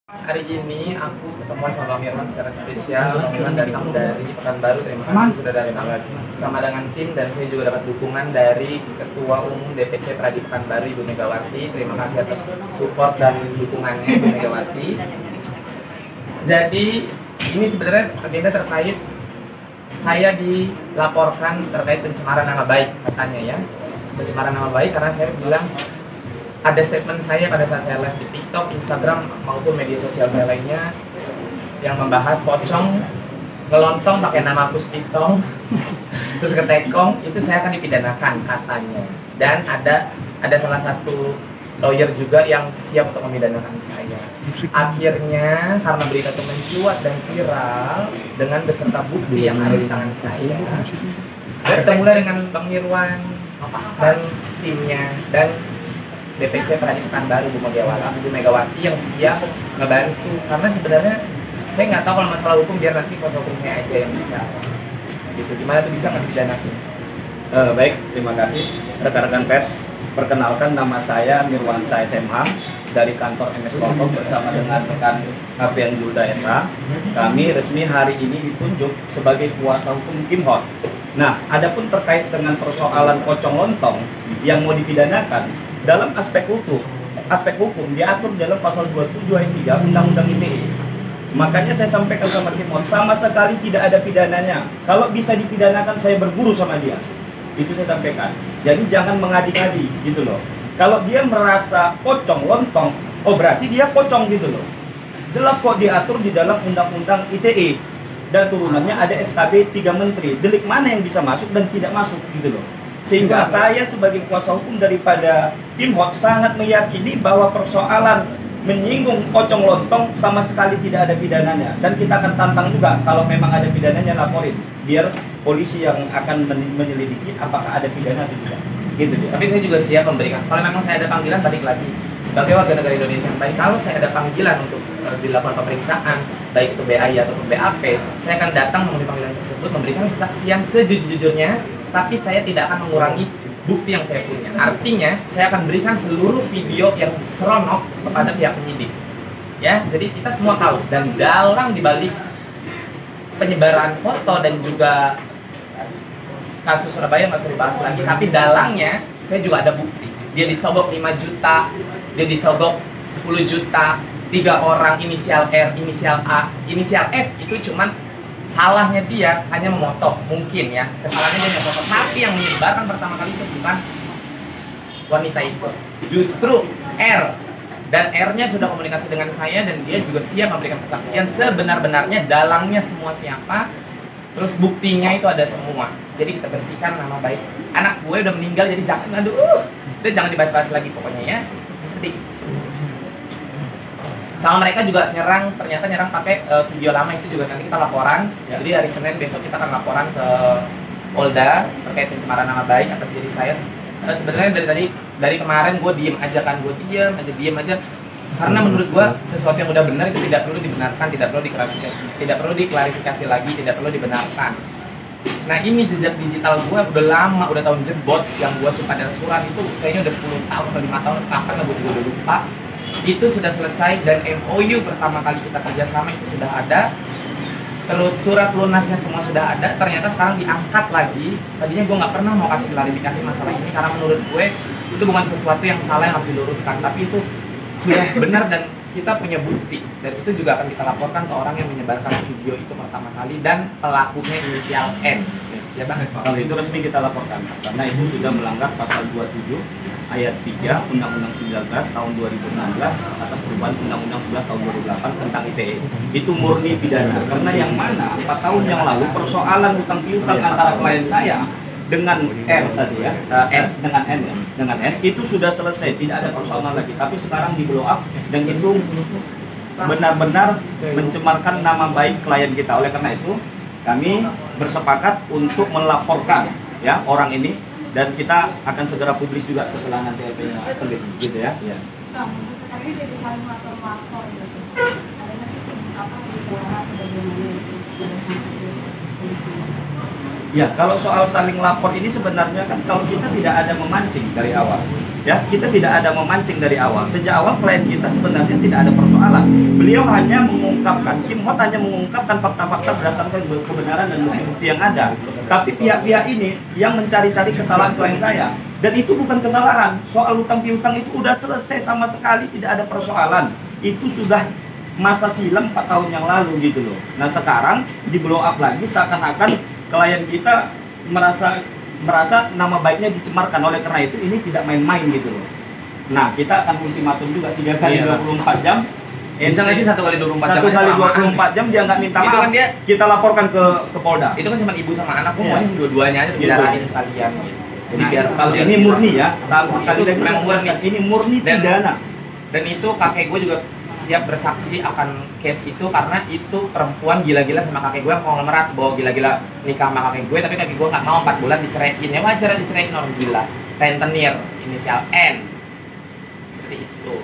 Hari ini aku ketemuan sama Bang Mirwan secara spesial. Bang Mirwan datang dari Pekanbaru, terima kasih sudah datang sama dengan tim, dan saya juga dapat dukungan dari Ketua Umum DPC Pradi Pekanbaru Ibu Megawati. Terima kasih atas support dan dukungannya Ibu Megawati. Jadi ini sebenarnya agenda terkait saya dilaporkan terkait pencemaran nama baik katanya ya. Pencemaran nama baik karena saya bilang ada statement saya pada saat saya live di TikTok, Instagram maupun media sosial saya lainnya yang membahas pocong ngelontong pakai nama Pustitong terus ketekong, itu saya akan dipidanakan katanya. Dan ada salah satu lawyer juga yang siap untuk memidanakan saya. Akhirnya karena berita itu mencuat dan viral dengan beserta bukti yang ada di tangan saya bertemulah dengan Bang Mirwan dan timnya dan DPC Pradi Pekanbaru Ibu Megawati yang siap ngebantu, karena sebenarnya saya nggak tahu kalau masalah hukum, biar nanti kuasa hukum saya aja yang bicara gitu, gimana tuh bisa nggak dipidanakan. Baik, terima kasih rekan-rekan pers. Perkenalkan, nama saya Mirwan SMH dari kantor MS Lontong bersama dengan rekan Aprian Julda SH. Kami resmi hari ini ditunjuk sebagai kuasa hukum Kim Hot. Nah, adapun terkait dengan persoalan pocong lontong yang mau dipidanakan, dalam aspek hukum diatur dalam pasal 27 ayat 3 Undang-Undang ITE. Makanya saya sampaikan sama Kim Hot, sama sekali tidak ada pidananya. Kalau bisa dipidanakan, saya berguru sama dia. Itu saya sampaikan. Jadi jangan mengadi-adi gitu loh. Kalau dia merasa pocong lontong, oh berarti dia pocong gitu loh. Jelas kok diatur di dalam Undang-Undang ITE. Dan turunannya ada SKB 3 Menteri. Delik mana yang bisa masuk dan tidak masuk gitu loh. Sehingga saya sebagai kuasa hukum daripada Kim Hot sangat meyakini bahwa persoalan menyinggung pocong lontong sama sekali tidak ada pidananya. Dan kita akan tantang juga, kalau memang ada pidananya laporin, biar polisi yang akan menyelidiki apakah ada pidana atau tidak. Gitu dia. Tapi saya juga siap memberikan, kalau memang saya ada panggilan, balik lagi sebagai warga negara Indonesia yang baik, kalau saya ada panggilan untuk dilakukan pemeriksaan, baik itu BAI ataupun BAP, saya akan datang memenuhi panggilan tersebut, memberikan kesaksian sejujur-jujurnya, tapi saya tidak akan mengurangi bukti yang saya punya. Artinya, saya akan berikan seluruh video yang seronok kepada pihak penyidik. Ya, jadi kita semua tahu, dan dalang dibalik penyebaran foto dan juga kasus Surabaya nggak usah dibahas lagi, tapi dalangnya saya juga ada bukti. Dia disogok 5 juta, dia disogok 10 juta, 3 orang, inisial R, inisial A, inisial F itu cuman salahnya dia hanya memotong, mungkin ya kesalahannya dia memotong, tapi yang menyebarkan pertama kali itu bukan wanita itu, justru R, dan R-nya sudah komunikasi dengan saya dan dia juga siap memberikan kesaksian sebenar-benarnya dalangnya semua siapa, terus buktinya itu ada semua. Jadi kita bersihkan nama baik anak gue, udah meninggal, jadi jangan jangan dibahas-bahas lagi pokoknya ya, seperti itu. Sama mereka juga ternyata nyerang pakai video lama, itu juga nanti kita laporan ya. Jadi hari Senin besok kita akan laporan ke Polda terkait pencemaran nama baik atas diri saya. Sebenarnya dari kemarin gue diem aja kan, gue diem aja karena menurut gue sesuatu yang udah benar itu tidak perlu dibenarkan, tidak perlu diklarifikasi lagi, tidak perlu dibenarkan. Nah ini jejak digital gue udah lama, udah tahun jebot, yang gue suka dari surat itu kayaknya udah 10 tahun atau 5 tahun, kapan lah gue juga udah lupa. Itu sudah selesai dan MOU pertama kali kita kerjasama itu sudah ada, terus surat lunasnya semua sudah ada. Ternyata sekarang diangkat lagi. Tadinya gue nggak pernah mau kasih klarifikasi masalah ini karena menurut gue itu bukan sesuatu yang salah yang harus diluruskan, tapi itu sudah benar dan kita punya bukti, dan itu juga akan kita laporkan ke orang yang menyebarkan video itu pertama kali dan pelakunya inisial N. Ya Bang, Kalau itu resmi kita laporkan karena itu sudah melanggar pasal 27 ayat 3 Undang-Undang 19 tahun 2016 atas perubahan Undang-Undang 11 tahun 2008 tentang ITE. Itu murni pidana, karena yang mana 4 tahun yang lalu persoalan hutang piutang antara klien saya dengan R tadi ya, dengan N itu sudah selesai, tidak ada persoalan lagi. Tapi sekarang di blow up dan itu benar-benar mencemarkan nama baik klien kita. Oleh karena itu kami bersepakat untuk melaporkan ya orang ini, dan kita akan segera publis juga setelah nanti LP-nya terbit gitu ya. Iya. Kang, tadi dari saling lapor gitu. Ada nggak sih apa suara atau bagaimana pada saat polisi? Ya, kalau soal saling lapor ini sebenarnya kan kalau kita tidak ada memancing dari awal. Ya, kita tidak ada memancing dari awal. Sejak awal klien kita sebenarnya tidak ada persoalan. Beliau hanya mengungkapkan, Kim Hot hanya mengungkapkan fakta-fakta berdasarkan kebenaran dan bukti yang ada. Tapi pihak-pihak ini yang mencari-cari kesalahan klien saya. Dan itu bukan kesalahan. Soal hutang piutang itu udah selesai sama sekali, tidak ada persoalan. Itu sudah masa silam 4 tahun yang lalu gitu loh. Nah sekarang di blow up lagi seakan-akan klien kita merasa nama baiknya dicemarkan. Oleh karena itu ini tidak main-main gitu loh. Nah kita akan ultimatum juga 3 kali 24 jam. Bisa nggak sih 1 kali 24 jam? 1 kali 24 jam dia nggak minta maaf. Kan dia, kita laporkan ke Polda. Itu kan cuma ibu sama anak, pokoknya dua-duanya aja dibicarain sekalian. Jadi biar kalau ini murni ya, sekali lagi ini murni pidana. Dan itu kakek gue juga siap bersaksi akan case itu karena itu perempuan gila-gila sama kakek gue yang konglomerat, bawa gila-gila nikah sama kakek gue, tapi kakek gue nggak mau 4 bulan diceraiin. Ya wajar diceraiin, orang gila. Rentenir, inisial N. Seperti itu.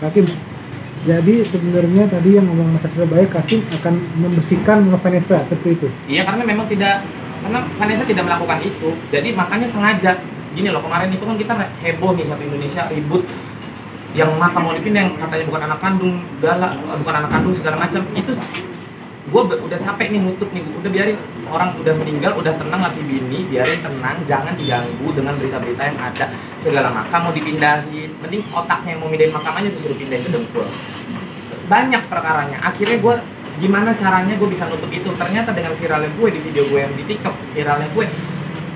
Hakim, jadi sebenarnya tadi yang ngomong Mas Surabaya, Hakim akan membersihkan Vanessa seperti itu? Iya, karena memang karena Vanessa tidak melakukan itu. Jadi makanya sengaja gini loh, kemarin itu kan kita heboh nih satu Indonesia ribut yang makam mau dipindah, yang katanya bukan anak kandung, bukan anak kandung segala macam. Itu gue udah capek nih nutup nih, udah biarin orang udah meninggal, udah tenang laki bini, biarin tenang, jangan diganggu dengan berita-berita yang ada. Segala makam mau dipindahin, mending otaknya yang mau pindahin makam aja disuruh pindahin ke Dengkul. Banyak perkaranya. Akhirnya gue gimana caranya gue bisa nutup itu? Ternyata dengan viralnya gue di video gue yang di TikTok, viralnya gue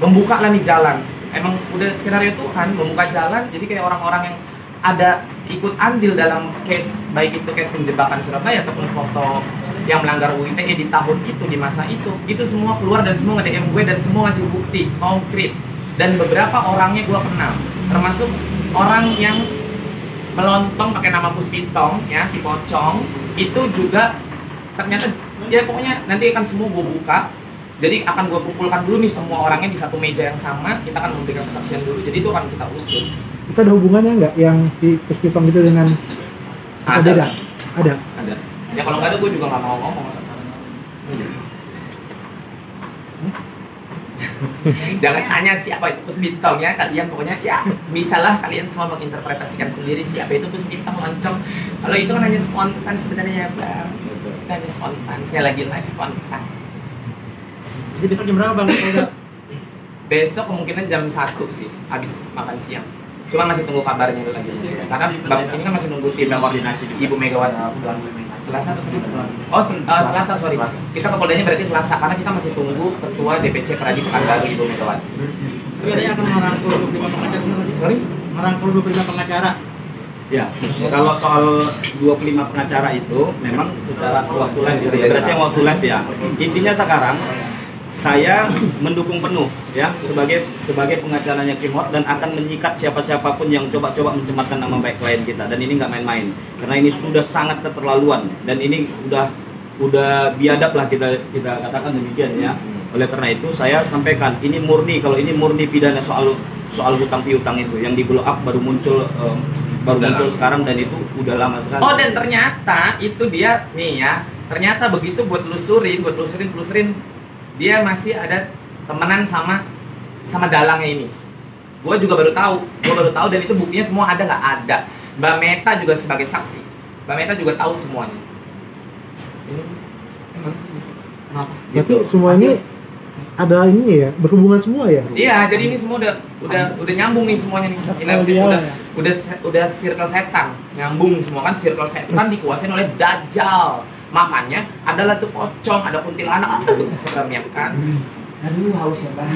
membuka lah nih jalan. Emang udah skenario Tuhan membuka jalan, jadi kayak orang-orang yang ada ikut andil dalam case, baik itu case penjebakan Surabaya ataupun foto yang melanggar UU ITE di tahun itu, di masa itu semua keluar dan semua nge-DM gue dan semua ngasih bukti konkret. Dan beberapa orangnya gue kenal, termasuk orang yang melontong pakai nama Puspitong ya, si Pocong itu juga ternyata ya pokoknya nanti akan semua gue buka. Jadi akan gue kumpulkan dulu nih semua orangnya di satu meja yang sama, kita akan memberikan kesaksian dulu. Jadi itu akan kita usut. Itu ada hubungannya nggak yang si Puspitong itu dengan ada? Ada. Ya kalau nggak ada gue juga nggak mau ngomong. Jangan tanya siapa itu Puspitong ya, kalian pokoknya ya bisalah kalian semua menginterpretasikan sendiri siapa itu Puspitong loncong. Kalau itu kan hanya spontan sebenarnya ya Bang. Hanya spontan. Saya lagi live spontan. Jadi besok jam berapa Bang? Besok kemungkinan jam 1 sih, habis makan siang. Cuma masih tunggu kabarnya itu lagi. Karena Bang ini kan masih nunggu tim koordinasi Ibu Megawati. Selasa atau Selasa? Oh, Selasa, sorry. Kita ke Poldanya berarti Selasa, karena kita masih tunggu Ketua DPC Pradi Pekanbaru Ibu Megawati. Tapi ada yang akan merangkul 25 pengacara benar sih? Sorry? Merangkul 25 pengacara. Ya, kalau soal 25 pengacara itu memang secara waktu live gitu ya. Berarti yang waktu live ya. Intinya sekarang saya mendukung penuh ya sebagai pengacaranya Kim Hot dan akan menyikat siapa-siapapun yang coba-coba mencemarkan nama baik klien kita, dan ini nggak main-main karena ini sudah sangat keterlaluan dan ini udah biadab lah kita katakan demikian ya. Oleh karena itu saya sampaikan ini murni, kalau ini murni pidana soal hutang piutang itu yang di blow up baru muncul sekarang dan itu udah lama sekali. Oh, dan ternyata itu dia nih ya, ternyata begitu buat telusurin dia masih ada temenan sama dalangnya ini. Gue baru tahu dan itu buktinya semua ada nggak ada. Mbak Meta juga sebagai saksi. Mbak Meta juga tahu semuanya. Ini Berarti semua ini ada ini ya, berhubungan semua ya? Iya, jadi ini semua udah nyambung nih semuanya nih. Udah circle setan, nyambung semua kan, circle setan dikuasain oleh Dajjal. Makanya adalah tuh pocong, ada kuntilanak, serem ya kan? Aduh, haus ya Bang.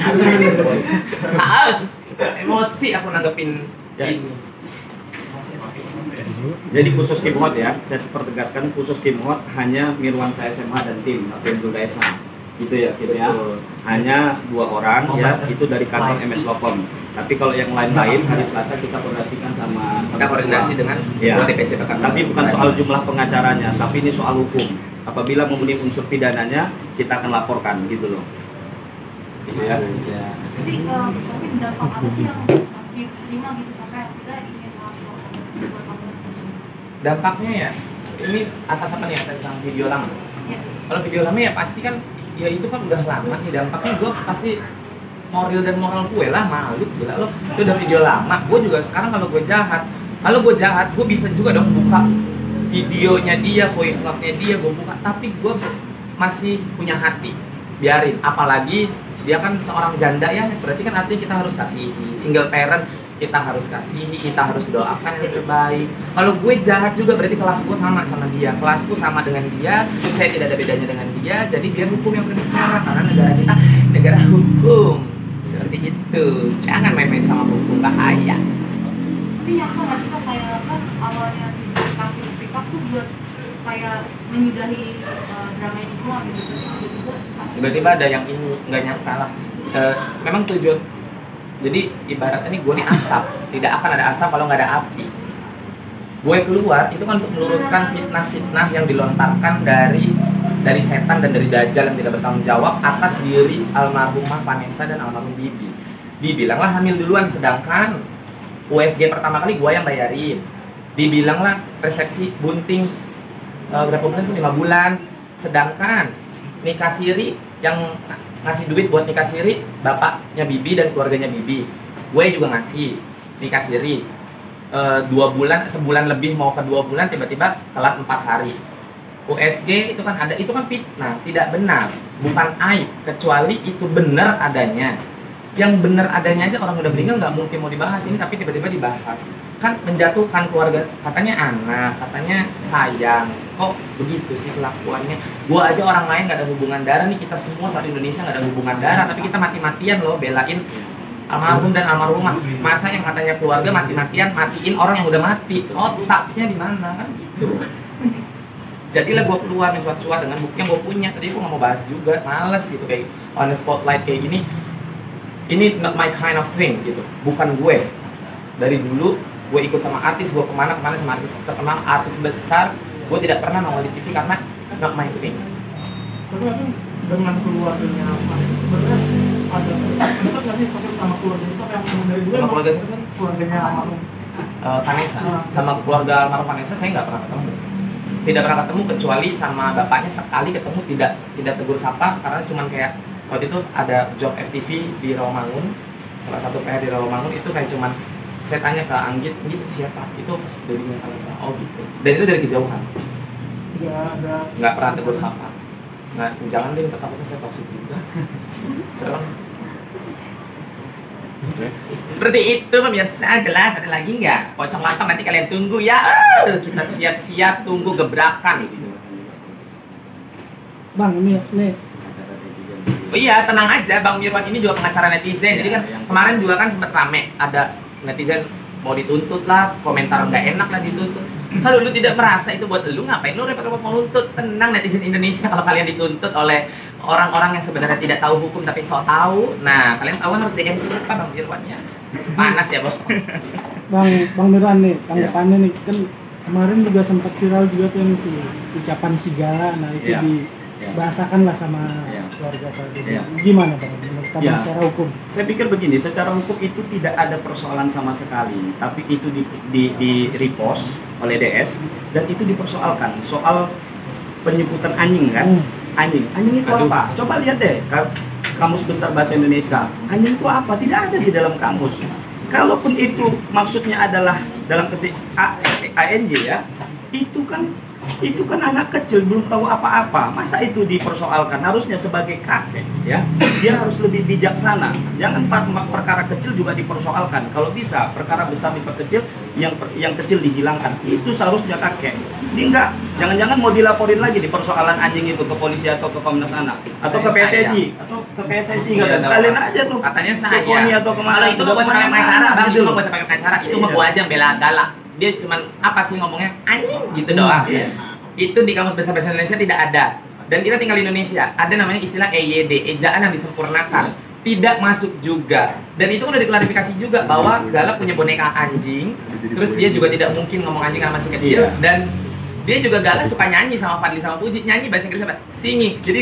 Haus, emosi aku nanggepin ini. Jadi khusus Kim Hot ya, saya pertegaskan khusus Kim Hot hanya Mirwansyah SMH dan tim Apian Julda SH. Gitu ya, gitu ya. Hanya 2 orang ya, itu dari kantor MS Lopom. Tapi kalau yang lain-lain hari Selasa kita koordinasikan sama kita koordinasi dengan DPC Pekanbaru. Tapi bukan soal jumlah pengacaranya, tapi ini soal hukum. Apabila memenuhi unsur pidananya, kita akan laporkan gitu loh. Iya. Jadi mungkin dampak apa sih yang diterima gitu sampai akhirnya ingin melaporkan? Dampaknya ya, ini atas apa nih, tentang video lama. Ya. Kalau video lama ya pasti kan, ya itu kan udah lama nih dampaknya. Gue pasti moral dan moral gue lah, malu gila lo. Itu udah video lama. Gue juga sekarang kalau gue jahat, gue bisa juga dong buka videonya dia, voice note-nya dia, gue buka. Tapi gue masih punya hati, biarin. Apalagi dia kan seorang janda ya, berarti kan artinya kita harus kasihi. Single parent kita harus kasihi, kita harus doakan yang terbaik. Kalau gue jahat juga berarti kelasku sama dia, kelasku sama dengan dia, saya tidak ada bedanya dengan dia. Jadi biar hukum yang berbicara, karena negara kita negara hukum. Seperti itu, jangan main-main sama hukum, bahaya. Tapi yang aku nggak suka kayak kan awalnya di speak up tuh buat kayak menyudahi drama ini semua gitu. Tiba-tiba ada yang ini nggak nyangka lah. Memang tujuan. Jadi ibaratnya nih gue nih asap, tidak akan ada asap kalau nggak ada api. Gue keluar itu kan untuk meluruskan fitnah-fitnah yang dilontarkan dari setan dan dari dajjal yang tidak bertanggung jawab atas diri almarhumah Vanessa dan almarhum Bibi. Dibilanglah hamil duluan, sedangkan USG pertama kali gue yang bayarin. Dibilanglah resepsi bunting berapa bulan sih? 5 bulan. Sedangkan nikah siri yang ngasih duit buat nikah siri bapaknya Bibi dan keluarganya Bibi. Gue juga ngasih nikah siri 2 bulan, sebulan lebih mau ke 2 bulan, tiba-tiba telat 4 hari. USG itu kan ada, itu kan fitnah, tidak benar, bukan aib, kecuali itu benar adanya. Yang benar adanya aja orang udah meninggal nggak mungkin mau dibahas ini, tapi tiba-tiba dibahas. Kan menjatuhkan keluarga, katanya anak, katanya sayang, kok begitu sih kelakuannya. Gua aja orang lain nggak ada hubungan darah nih, kita semua satu Indonesia nggak ada hubungan darah, tapi kita mati-matian loh belain almarhum dan almarhumah. Masa yang katanya keluarga mati-matian matiin orang yang udah mati, otaknya di mana kan gitu. Jadilah gue keluar mencuat-cuat dengan bukti yang gue punya. Tadi gue nggak mau bahas juga, males gitu kayak on the spotlight kayak gini. Ini not my kind of thing gitu, bukan gue. Dari dulu gue ikut sama artis, gue kemana-kemana sama artis terkenal, artis besar. Gue tidak pernah nongol di TV karena not my thing. Tapi dengan keluarganya sebenarnya ada dekat nggak sih sama keluarga itu yang dari dulu Sama keluarga siapa sih? keluarganya almarhum Vanessa. Sama keluarga almarhum Vanessa saya nggak pernah ketemu. Tidak pernah ketemu kecuali sama bapaknya sekali ketemu, tidak tegur sapa karena cuman kayak waktu itu ada job FTV di Rawamangun, salah satu PR di Rawamangun itu kayak cuman saya tanya ke Anggit, gitu siapa? Itu dirinya Vanessa. Oh gitu. Dan itu dari kejauhan. Nggak pernah tegur sapa. Nggak, jangan deh, takutnya saya toksik juga. Serem. Seperti itu pemirsa, jelas. Ada lagi nggak? Pocong lontong nanti kalian tunggu ya. Kita siap-siap tunggu gebrakan. Bang, ini Oh iya, tenang aja, Bang Mirwan ini juga pengacara netizen. Jadi kan kemarin juga kan sempat rame, ada netizen mau dituntut lah, komentar nggak enak lah dituntut. Kalau lu tidak merasa itu buat lu, ngapain lu repot-repot mau nuntut? Tenang netizen Indonesia, kalau kalian dituntut oleh orang-orang yang sebenarnya tidak tahu hukum tapi sok tahu. Nah, kalian tahu harus DM siapa Bang Mirwannya. Panas ya, Bang. Bang Mirwan nih, tanggapannya nih kan kemarin juga sempat viral juga tuh yang si ucapan sigala, nah itu dibahasakan lah sama keluarga tadi. Gimana Bang? Menurut kamu secara hukum? Saya pikir begini, secara hukum itu tidak ada persoalan sama sekali, tapi itu di repost oleh DS dan itu dipersoalkan soal penyebutan anjing kan? Anjing itu apa? Coba lihat deh kamus besar bahasa Indonesia. Anjing itu apa? Tidak ada di dalam kamus. Kalaupun itu maksudnya adalah dalam ketik ANJ ya, itu kan anak kecil belum tahu apa-apa. Masa itu dipersoalkan? Harusnya sebagai kakek ya, dia harus lebih bijaksana. Jangan perkara kecil juga dipersoalkan. Kalau bisa perkara besar diperkecil, yang kecil dihilangkan. Itu seharusnya kakek. Ini enggak. Jangan-jangan mau dilaporin lagi di persoalan anjing itu ke polisi atau ke Komnas Anak atau ke PSSI sekalian aja tuh. Katanya saya. Ke KONI atau kemana? Kalau itu mah gua pakai pengacara, Bang. Itu mah gua pakai pengacara. Itu mah gua aja yang bela galak. Dia cuman apa sih ngomongnya anjing gitu doang. Itu di kamus besar bahasa Indonesia tidak ada. Dan kita tinggal di Indonesia, ada namanya istilah EYD, ejaan yang disempurnakan. Tidak masuk juga. Dan itu kan udah diklarifikasi juga bahwa Galak punya boneka anjing. Terus dia juga tidak mungkin ngomong anjing karena masih kecil. Dan dia juga Galak suka nyanyi sama Fadli sama Puji, nyanyi bahasa Inggris apa? Singi. Jadi